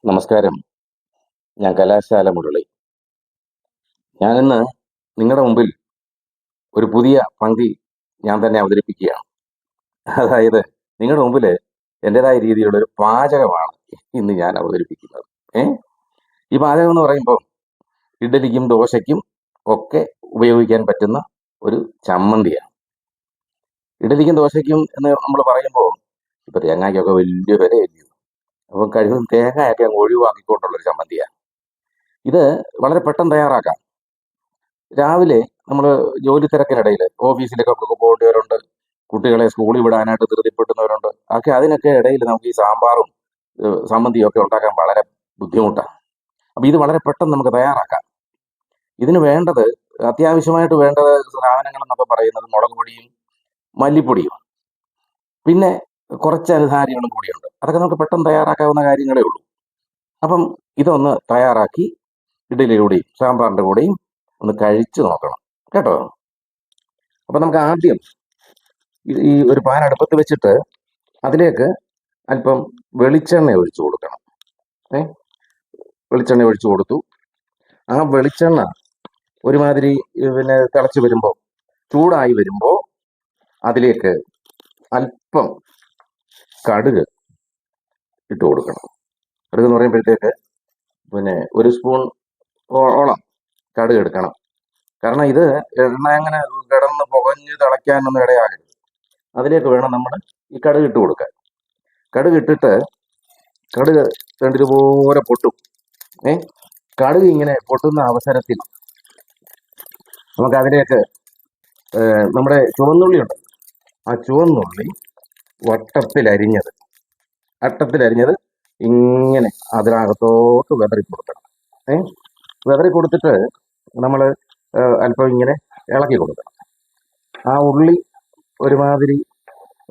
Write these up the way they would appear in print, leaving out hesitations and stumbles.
നമസ്കാരം. ഞാൻ കലാശാല മുരളി. ഞാനിന്ന് നിങ്ങളുടെ മുമ്പിൽ ഒരു പുതിയ പങ്ക്തി ഞാൻ തന്നെ അവതരിപ്പിക്കുകയാണ്. അതായത് നിങ്ങളുടെ മുമ്പിൽ എൻ്റെതായ രീതിയിലുള്ള ഒരു പാചകമാണ് ഇന്ന് ഞാൻ അവതരിപ്പിക്കുന്നത്. ഏ ഈ പാചകം എന്ന് പറയുമ്പോൾ ഇഡ്ഡലിക്കും ദോശയ്ക്കും ഒക്കെ ഉപയോഗിക്കാൻ പറ്റുന്ന ഒരു ചമ്മന്തിയാണ്. ഇഡ്ഡലിക്കും ദോശയ്ക്കും എന്ന് നമ്മൾ പറയുമ്പോൾ ഇപ്പൊ തേങ്ങയ്ക്കൊക്കെ വലിയ വിലയല്ലയോ. അപ്പം കഴിവതും തേങ്ങയൊക്കെ അങ്ങ് ഒഴിവാക്കിക്കൊണ്ടുള്ളൊരു ചമ്മന്തിയാണ് ഇത്. വളരെ പെട്ടെന്ന് തയ്യാറാക്കാം. രാവിലെ നമ്മൾ ജോലി തിരക്കിനിടയിൽ ഓഫീസിലേക്കൊക്കെ പോകേണ്ടവരുണ്ട്, കുട്ടികളെ സ്കൂളിൽ വിടാനായിട്ട് ധൃതിപ്പെടുന്നവരുണ്ട്. അതിനൊക്കെ ഇടയിൽ നമുക്ക് ഈ സാമ്പാറും സമ്മന്തിയും ഒക്കെ ഉണ്ടാക്കാൻ വളരെ ബുദ്ധിമുട്ടാണ്. അപ്പം ഇത് വളരെ പെട്ടെന്ന് നമുക്ക് തയ്യാറാക്കാം. ഇതിന് വേണ്ടത്, അത്യാവശ്യമായിട്ട് വേണ്ട സാധനങ്ങൾ എന്നൊക്കെ പറയുന്നത് മുളക് പൊടിയും മല്ലിപ്പൊടിയും, പിന്നെ കുറച്ച് അനുധാരികളും കൂടിയുണ്ട്. അതൊക്കെ നമുക്ക് പെട്ടെന്ന് തയ്യാറാക്കാവുന്ന കാര്യങ്ങളേ ഉള്ളൂ. അപ്പം ഇതൊന്ന് തയ്യാറാക്കി ഇഡ്ഡലിയുടെയും സാമ്പാറിൻ്റെ കൂടെയും ഒന്ന് കഴിച്ചു നോക്കണം കേട്ടോ. അപ്പം നമുക്ക് ആദ്യം ഈ ഒരു പാൻ അടുപ്പത്ത് വെച്ചിട്ട് അതിലേക്ക് അല്പം വെളിച്ചെണ്ണ ഒഴിച്ചു കൊടുക്കണം. വെളിച്ചെണ്ണ ഒഴിച്ചു കൊടുത്തു. ആ വെളിച്ചെണ്ണ ഒരുമാതിരി പിന്നെ തിളച്ച് വരുമ്പോൾ, ചൂടായി വരുമ്പോൾ അതിലേക്ക് അല്പം കടുക് ഇട്ട് കൊടുക്കണം. കടുക് എന്ന് പറയുമ്പോഴത്തേക്ക് പിന്നെ ഒരു സ്പൂൺ ഓളം കടുക് എടുക്കണം. കാരണം ഇത് എണ്ണ അങ്ങനെ കിടന്ന് പുകഞ്ഞ് തിളയ്ക്കാനൊന്നും ഇടയാകരുത്. അതിലേക്ക് വേണം നമ്മൾ ഈ കടുക് ഇട്ട് കൊടുക്കാൻ. കടുക് ഇട്ടിട്ട് കടുക് ഇതുപോലെ പൊട്ടും. കടുക് ഇങ്ങനെ പൊട്ടുന്ന അവസരത്തിൽ നമുക്ക് അതിലേക്ക് നമ്മുടെ ചുവന്നുള്ളി ഉണ്ട്. ആ ചുവന്നുള്ളി വട്ടത്തിലരിഞ്ഞത് ഇങ്ങനെ അതിനകത്തോട്ട് വെതറി കൊടുക്കണം. വെതറി കൊടുത്തിട്ട് നമ്മൾ അല്പം ഇങ്ങനെ ഇളക്കി കൊടുക്കണം. ആ ഉള്ളി ഒരുമാതിരി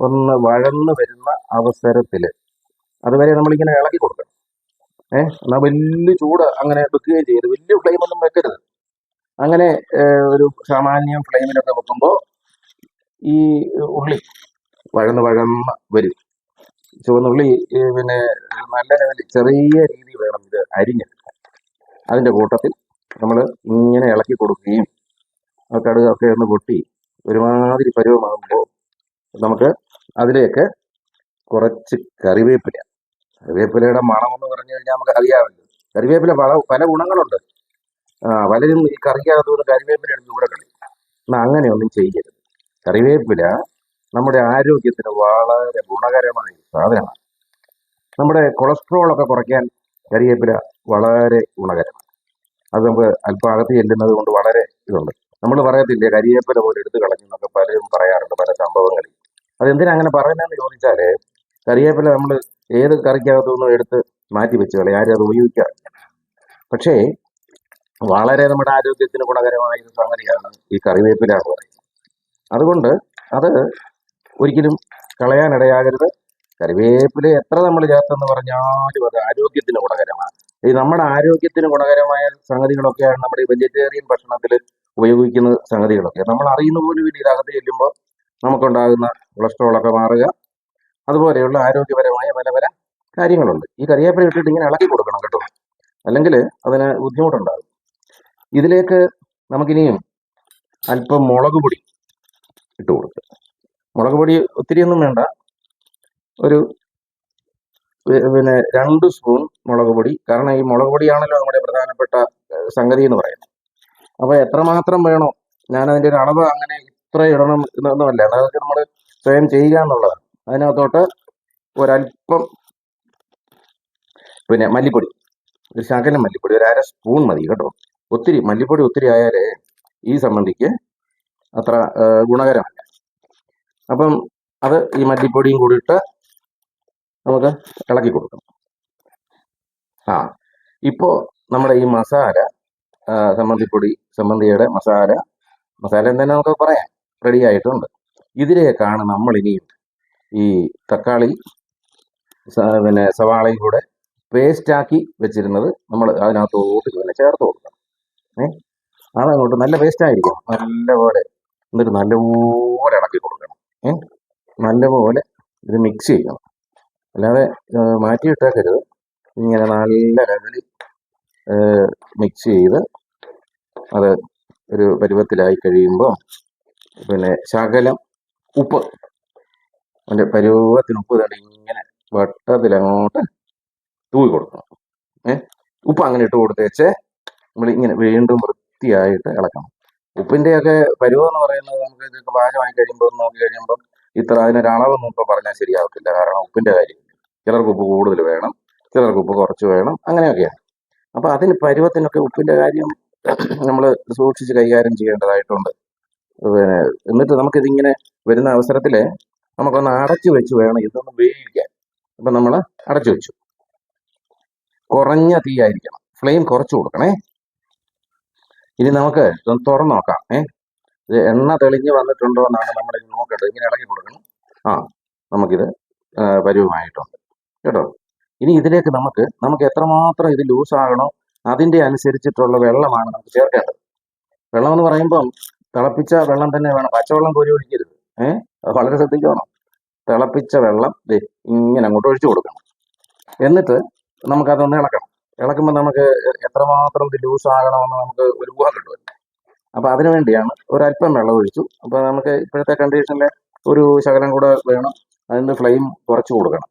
ഒന്ന് വഴന്ന് വരുന്ന അവസരത്തിൽ അതുവരെ നമ്മളിങ്ങനെ ഇളക്കി കൊടുക്കണം. എന്നാൽ വലിയ ചൂട് അങ്ങനെ വെക്കുകയും ചെയ്യരുത്, വലിയ ഫ്ലെയിമൊന്നും വെക്കരുത്. അങ്ങനെ ഒരു സാമാന്യം ഫ്ലെയിമിലൊക്കെ വെക്കുമ്പോൾ ഈ ഉള്ളി വഴന്ന് വരും. ചുവന്നുള്ളി പിന്നെ നല്ല ലെവലിൽ ചെറിയ രീതിയിൽ വേണം ഇത് അരിഞ്ഞെടുക്കാൻ. അതിൻ്റെ കൂട്ടത്തിൽ നമ്മൾ ഇങ്ങനെ ഇളക്കി കൊടുക്കുകയും ആ കടുകൊക്കെ ഒന്ന് പൊട്ടി ഒരുമാതിരി പരുവമാകുമ്പോൾ നമുക്ക് അതിലേക്ക് കുറച്ച് കറിവേപ്പിലയുടെ മണം എന്ന് പറഞ്ഞു കഴിഞ്ഞാൽ നമുക്ക് അറിയാമല്ലോ. കറിവേപ്പില പല ഗുണങ്ങളുണ്ട്. പലരും ഈ കറിക്കകത്തുനിന്ന് കറിവേപ്പില എടുത്ത് കൂടെ കളയും. എന്നാൽ അങ്ങനെയൊന്നും ചെയ്യരുത്. കറിവേപ്പില നമ്മുടെ ആരോഗ്യത്തിന് വളരെ ഗുണകരമായ സാധനമാണ്. നമ്മുടെ കൊളസ്ട്രോളൊക്കെ കുറയ്ക്കാൻ കറിവേപ്പില വളരെ ഗുണകരമാണ്. അത് നമുക്ക് അല്പം അകത്ത് ചെല്ലുന്നത് കൊണ്ട് വളരെ ഇതുണ്ട്. നമ്മൾ പറയത്തില്ലേ കരിവേപ്പില പോലെ എടുത്ത് കളഞ്ഞെന്നൊക്കെ പലരും പറയാറുണ്ട് പല സംഭവങ്ങളിൽ. അതെന്തിനാ അങ്ങനെ പറയുന്നതെന്ന് ചോദിച്ചാൽ, കറിവേപ്പില നമ്മൾ ഏത് കറിക്കകത്തുനിന്നും എടുത്ത് മാറ്റി വെച്ച് കളയും, ആരും അത് ഉപയോഗിക്കാറില്ല. പക്ഷേ വളരെ നമ്മുടെ ആരോഗ്യത്തിന് ഗുണകരമായ ഒരു സംഗതിയാണ് ഈ കറിവേപ്പില എന്ന് പറയുന്നത്. അതുകൊണ്ട് അത് ഒരിക്കലും കളയാനിടയാകരുത്. കറിവേപ്പില എത്ര നമ്മൾ ചേർത്തെന്ന് പറഞ്ഞാലും അത് ആരോഗ്യത്തിന് ഗുണകരമാണ്. ഈ നമ്മുടെ ആരോഗ്യത്തിന് ഗുണകരമായ സംഗതികളൊക്കെയാണ് നമ്മുടെ ഈ വെജിറ്റേറിയൻ ഭക്ഷണത്തിൽ ഉപയോഗിക്കുന്ന സംഗതികളൊക്കെ. നമ്മൾ അറിയുന്ന പോലും ഇല്ല ഇതിനകത്ത് ചെല്ലുമ്പോൾ നമുക്കുണ്ടാകുന്ന കൊളസ്ട്രോളൊക്കെ മാറുക, അതുപോലെയുള്ള ആരോഗ്യപരമായ പല പല കാര്യങ്ങളുണ്ട്. ഈ കറിവേപ്പില ഇട്ടിട്ട് ഇങ്ങനെ ഇളക്കി കൊടുക്കണം കേട്ടോ, അല്ലെങ്കിൽ അതിന് ബുദ്ധിമുട്ടുണ്ടാകും. ഇതിലേക്ക് നമുക്കിനിയും അല്പം മുളക് പൊടി ഇട്ട് കൊടുക്കുക. മുളക് പൊടി ഒത്തിരിയൊന്നും വേണ്ട, ഒരു പിന്നെ 2 സ്പൂൺ മുളക് പൊടി. കാരണം ഈ മുളക് പൊടിയാണല്ലോ നമ്മുടെ പ്രധാനപ്പെട്ട സംഗതി എന്ന് പറയുന്നത്. അപ്പോൾ എത്രമാത്രം വേണോ, ഞാനതിൻ്റെ ഒരു അളവ് അങ്ങനെ ഇത്ര ഇടണം എന്നൊന്നുമല്ല, അതൊക്കെ നമ്മൾ സ്വയം ചെയ്യുക എന്നുള്ളതാണ്. അതിനകത്തോട്ട് ഒരല്പം പിന്നെ മല്ലിപ്പൊടി, ഒരു ശകലം മല്ലിപ്പൊടി, ഒരു 1/2 സ്പൂൺ മതി കേട്ടോ. മല്ലിപ്പൊടി ഒത്തിരി ആയാൽ ഈ സംബന്ധിക്ക് അത്ര ഗുണകരമല്ല. അപ്പം അത് ഈ മല്ലിപ്പൊടിയും കൂടി ഇട്ട് നമുക്ക് ഇളക്കി കൊടുക്കണം. ഇപ്പോൾ നമ്മുടെ ഈ മസാല, സമ്മന്തിയുടെ മസാല എന്ന് തന്നെ നമുക്ക് പറയാം, റെഡി ആയിട്ടുണ്ട്. ഇതിലേക്കാണ് നമ്മൾ ഇനിയും ഈ തക്കാളി പിന്നെ സവാളയും കൂടെ പേസ്റ്റാക്കി വെച്ചിരുന്നത് നമ്മൾ അതിനകത്തോട്ട് ഇങ്ങനെ ചേർത്ത് കൊടുക്കണം. അതങ്ങോട്ട് നല്ല പേസ്റ്റായിരിക്കണം. നല്ലപോലെ എന്നിട്ട് നല്ലപോലെ ഇളക്കി കൊടുക്കണം. നല്ലപോലെ ഇത് മിക്സ് ചെയ്യണം, അല്ലാതെ മാറ്റിയിട്ടേക്കരുത്. ഇങ്ങനെ നല്ല ലെവലിൽ മിക്സ് ചെയ്ത് അത് ഒരു പരുവത്തിലായി കഴിയുമ്പോൾ പിന്നെ ശകലം ഉപ്പ്, അതിൻ്റെ പരുവത്തിന് ഉപ്പ് തന്നെ ഇങ്ങനെ വട്ടത്തിൽ അങ്ങോട്ട് തൂവി കൊടുക്കണം. ഉപ്പ് അങ്ങനെ ഇട്ട് കൊടുത്തേച്ച് നമ്മൾ ഇങ്ങനെ വീണ്ടും വൃത്തിയായിട്ട് ഇളക്കണം. ഉപ്പിൻ്റെയൊക്കെ പരുവം എന്ന് പറയുന്നത് നമുക്ക് ഇതൊക്കെ പാചകമായി കഴിയുമ്പോൾ നോക്കി കഴിയുമ്പോൾ അതിനൊരു അളവൊന്നും ഇപ്പോൾ പറഞ്ഞാൽ ശരിയാവത്തില്ല. കാരണം ഉപ്പിൻ്റെ കാര്യം ചിലർക്ക് ഉപ്പ് കൂടുതൽ വേണം, ചിലർക്ക് ഉപ്പ് കുറച്ച് വേണം, അങ്ങനെയൊക്കെയാണ്. അപ്പോൾ അതിന് പരുവത്തിനൊക്കെ ഉപ്പിൻ്റെ കാര്യം നമ്മൾ സൂക്ഷിച്ച് കൈകാര്യം ചെയ്യേണ്ടതായിട്ടുണ്ട്. പിന്നെ എന്നിട്ട് നമുക്കിതിങ്ങനെ വരുന്ന അവസരത്തിൽ നമുക്കൊന്ന് അടച്ചു വെച്ച് വേണം ഇതൊന്ന് വേവിക്കാൻ. അപ്പം നമ്മൾ അടച്ചു വെച്ചു. കുറഞ്ഞ തീയായിരിക്കണം, ഫ്ലെയിം കുറച്ച് കൊടുക്കണേ. ഇനി നമുക്ക് ഇതൊന്ന് തുറന്നു നോക്കാം. ഇത് എണ്ണ തെളിഞ്ഞ് വന്നിട്ടുണ്ടോ എന്നാണ് നമ്മൾ നോക്കേണ്ടത്. ഇങ്ങനെ ഇളക്കി കൊടുക്കണം. നമുക്കിത് പരുവമായിട്ടുണ്ട് കേട്ടോ. ഇനി ഇതിലേക്ക് നമുക്ക് എത്രമാത്രം ഇത് ലൂസാകണോ അതിൻ്റെ അനുസരിച്ചിട്ടുള്ള വെള്ളമാണ് നമുക്ക് ചേർക്കേണ്ടത്. വെള്ളം എന്ന് പറയുമ്പം തിളപ്പിച്ച വെള്ളം തന്നെ വേണം, പച്ചവെള്ളം കോരി ഒഴിക്കരുത്. അത് വളരെ ശ്രദ്ധിക്കണം. തിളപ്പിച്ച വെള്ളം ഇങ്ങനെ അങ്ങോട്ട് ഒഴിച്ചു കൊടുക്കണം. എന്നിട്ട് നമുക്കതൊന്ന് ഇളക്കണം. ഇളക്കുമ്പോൾ നമുക്ക് എത്രമാത്രം ഇത് ലൂസാകണമെന്ന് നമുക്ക് ഒരു ഊഹം കിട്ടുമല്ലോ. അപ്പോൾ അതിനു വേണ്ടിയാണ് ഒരല്പം വെള്ളം ഒഴിച്ചു. അപ്പോൾ നമുക്ക് ഇപ്പോഴത്തെ കണ്ടീഷനിൽ ഒരു ശകലം കൂടെ വേണം. അതിൻ്റെ ഫ്ലെയിം കുറച്ച് കൊടുക്കണം.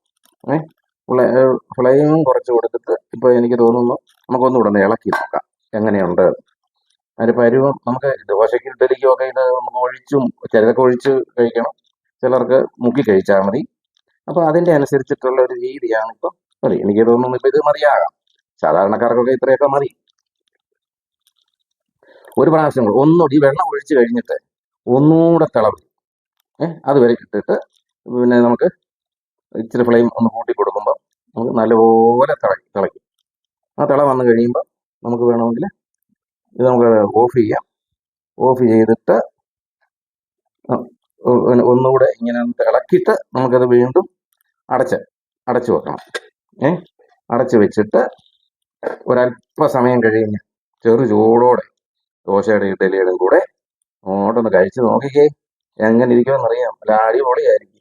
ഫ്ലെയിമും കുറച്ച് കൊടുത്തിട്ട് ഇപ്പോൾ എനിക്ക് തോന്നുന്നു നമുക്കൊന്നുകൂടെ ഒന്ന് ഇളക്കി നോക്കാം എങ്ങനെയുണ്ട്. അതിൻ്റെ പരുവം നമുക്ക് ദോശയ്ക്കും ഇഡ്ഡലിക്കും ഒക്കെ ഇത് നമുക്ക് ഒഴിച്ചും ചിലർക്ക് ഒഴിച്ച് കഴിക്കണം, ചിലർക്ക് മുക്കി കഴിച്ചാൽ മതി. അപ്പോൾ അതിൻ്റെ അനുസരിച്ചിട്ടുള്ള ഒരു രീതിയാണ് ഇപ്പം മതി. എനിക്ക് തോന്നുന്നു ഇപ്പം ഇത് മതിയാകാം. സാധാരണക്കാർക്കൊക്കെ ഇത്രയൊക്കെ മതി. ഒരു പ്രാവശ്യം ഒന്നുകൂടി വെള്ളം ഒഴിച്ച് കഴിഞ്ഞിട്ട് ഒന്നുകൂടെ തിളവി അത് വരെ ഇട്ടിട്ട് പിന്നെ നമുക്ക് ഇച്ചിരി ഫ്ലെയിം ഒന്ന് കൂട്ടി കൊടുക്കുമ്പോൾ നമുക്ക് നല്ലപോലെ തിളയ്ക്കും. ആ തിള വന്നു കഴിയുമ്പോൾ നമുക്ക് വേണമെങ്കിൽ ഇത് നമുക്ക് ഓഫ് ചെയ്യാം. ഓഫ് ചെയ്തിട്ട് ഒന്നുകൂടെ ഇങ്ങനെ ഇളക്കിയിട്ട് നമുക്കത് വീണ്ടും അടച്ചു വെക്കണം. അടച്ചു വെച്ചിട്ട് ഒരല്പ സമയം കഴിഞ്ഞ് ചെറു ചൂടോടെ ദോശയുടെ ഇഡ്ഡലിയുടെയും കൂടെ അങ്ങോട്ടൊന്ന് കഴിച്ച് നോക്കിക്കേ, എങ്ങനെ ഇരിക്കുമെന്നറിയാം. നല്ല അടിപൊളിയായിരിക്കും.